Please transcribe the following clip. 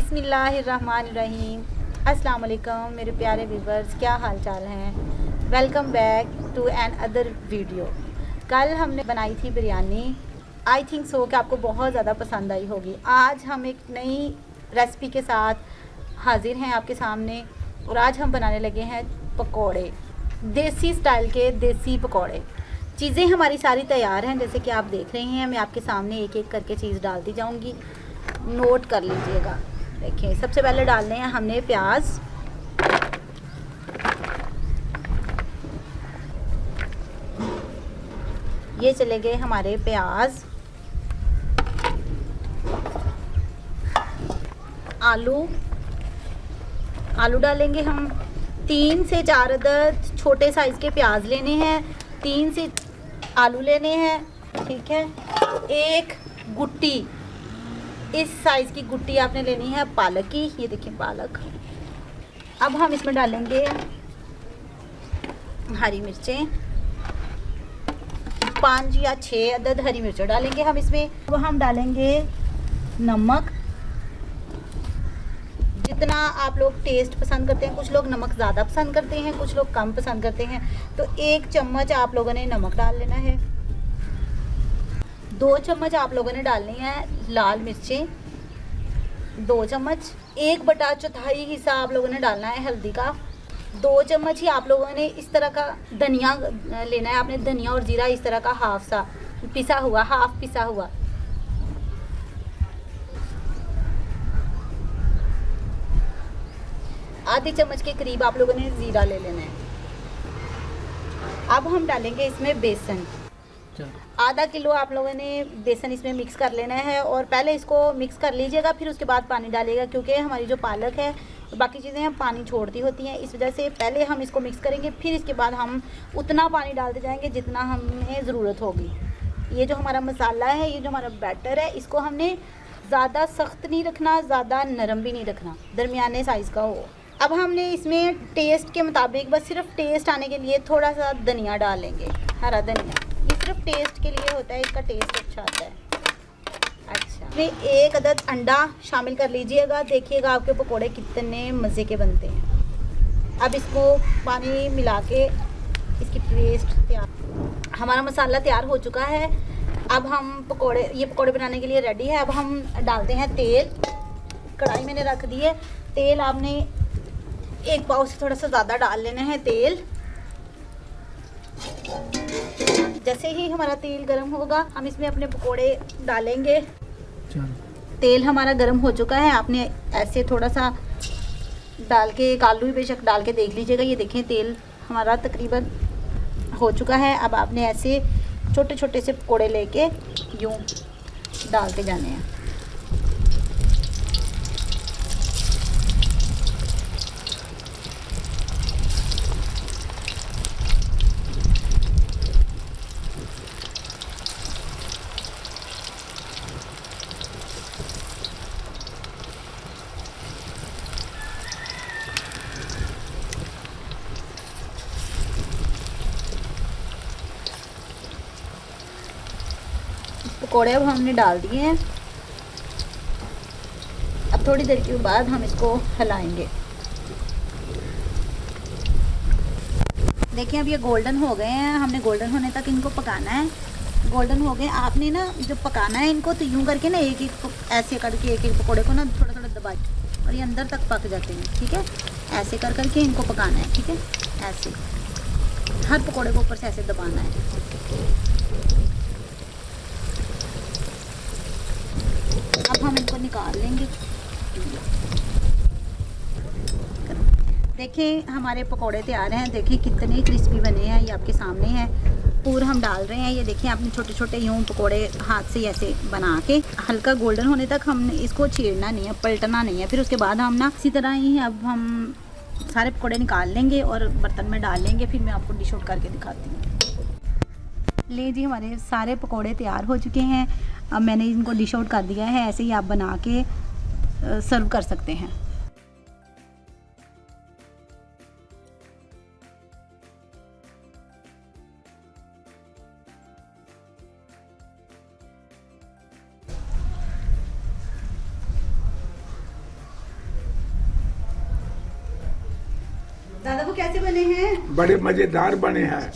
बिस्मिल्लाहिर्रहमानिर्रहीम। अस्सलाम वालेकुम मेरे प्यारे व्यूवर्स, क्या हाल चाल हैं। Welcome back to another video. कल हमने बनाई थी बिरयानी। आई थिंक सो कि आपको बहुत ज़्यादा पसंद आई होगी। आज हम एक नई रेसिपी के साथ हाजिर हैं आपके सामने और आज हम बनाने लगे हैं पकोड़े, देसी स्टाइल के देसी पकोड़े। चीज़ें हमारी सारी तैयार हैं, जैसे कि आप देख रहे हैं। मैं आपके सामने एक एक करके चीज़ डालती जाऊंगी, नोट कर लीजिएगा। देखिए, सबसे पहले डालने हैं हमने प्याज। ये चले गए हमारे प्याज। आलू डालेंगे हम। 3 से 4 अदद छोटे साइज़ के प्याज लेने हैं, 3 से आलू लेने हैं, ठीक है। एक गुट्टी, इस साइज़ की गुट्टी आपने लेनी है पालक की। ये देखिए पालक। अब हम इसमें डालेंगे हरी मिर्चें, 5 या 6 अदद हरी मिर्चें डालेंगे हम इसमें। अब हम डालेंगे नमक, जितना आप लोग टेस्ट पसंद करते हैं। कुछ लोग नमक ज़्यादा पसंद करते हैं, कुछ लोग कम पसंद करते हैं, तो 1 चम्मच आप लोगों ने नमक डाल लेना है। 2 चम्मच आप लोगों ने डालनी है लाल मिर्चें, 2 चम्मच। 1/4 हिस्सा आप लोगों ने डालना है हल्दी का। 2 चम्मच ही आप लोगों ने इस तरह का धनिया लेना है। आपने धनिया और जीरा इस तरह का हाफ पिसा हुआ। आधी चम्मच के करीब आप लोगों ने जीरा ले लेना है। अब हम डालेंगे इसमें बेसन। आधा किलो आप लोगों ने बेसन इसमें मिक्स कर लेना है और पहले इसको मिक्स कर लीजिएगा, फिर उसके बाद पानी डालिएगा, क्योंकि हमारी जो पालक है बाकी चीज़ें हम पानी छोड़ती होती हैं। इस वजह से पहले हम इसको मिक्स करेंगे, फिर इसके बाद हम उतना पानी डालते जाएंगे जितना हमें ज़रूरत होगी। ये जो हमारा मसाला है, ये जो हमारा बैटर है, इसको हमने ज़्यादा सख्त नहीं रखना, ज़्यादा नरम भी नहीं रखना, दरमियाने साइज़ का हो। अब हमने इसमें टेस्ट के मुताबिक, बस सिर्फ टेस्ट आने के लिए थोड़ा सा धनिया डालेंगे, हरा धनिया। ये सिर्फ टेस्ट के लिए होता है, इसका टेस्ट अच्छा आता है। अच्छा, में 1 अदद अंडा शामिल कर लीजिएगा। देखिएगा आपके पकोड़े कितने मज़े के बनते हैं। अब इसको पानी मिला के इसकी पेस्ट तैयार, हमारा मसाला तैयार हो चुका है। अब हम ये पकोड़े बनाने के लिए रेडी है। अब हम डालते हैं तेल। कढ़ाई मैंने रख दी है। तेल आपने 1 पाव से थोड़ा सा ज़्यादा डाल लेना है तेल। जैसे ही हमारा तेल गर्म होगा, हम इसमें अपने पकोड़े डालेंगे। तेल हमारा गर्म हो चुका है। आपने ऐसे थोड़ा सा डाल के, एक आलू भी बेशक डाल के देख लीजिएगा। ये देखें, तेल हमारा तकरीबन हो चुका है। अब आपने ऐसे छोटे छोटे से पकोड़े लेके यूँ डालते जाने हैं। पकोड़े अब हमने डाल दिए हैं। अब थोड़ी देर के बाद हम इसको हिलाएंगे। देखिए, अब ये गोल्डन हो गए हैं। हमने गोल्डन होने तक इनको पकाना है। गोल्डन हो गए। आपने ना जब पकाना है इनको, तो यूँ करके ना एक एक ऐसे करके एक एक पकोड़े को ना थोड़ा थोड़ा दबाए और ये अंदर तक पक जाते हैं, ठीक है। ऐसे कर करके इनको पकाना है, ठीक है। ऐसे हर पकोड़े को ऊपर से ऐसे दबाना है। अब हम इनको निकाल लेंगे। देखिए, हमारे पकोड़े तैयार हैं। देखिए कितने क्रिस्पी बने हैं, ये आपके सामने हैं। पूरा हम डाल रहे हैं। ये देखिए, आपने छोटे छोटे यूँ पकोड़े हाथ से ऐसे बना के हल्का गोल्डन होने तक हमने इसको छेड़ना नहीं है, पलटना नहीं है। फिर उसके बाद हम ना इसी तरह ही अब हम सारे पकोड़े निकाल लेंगे और बर्तन में डाल लेंगे। फिर मैं आपको डिश आउट करके दिखाती हूँ। ले जी, हमारे सारे पकोड़े तैयार हो चुके हैं। अब मैंने इनको डिश आउट कर दिया है। ऐसे ही आप बना के सर्व कर सकते हैं। दादा वो कैसे बने हैं? बड़े मजेदार बने हैं।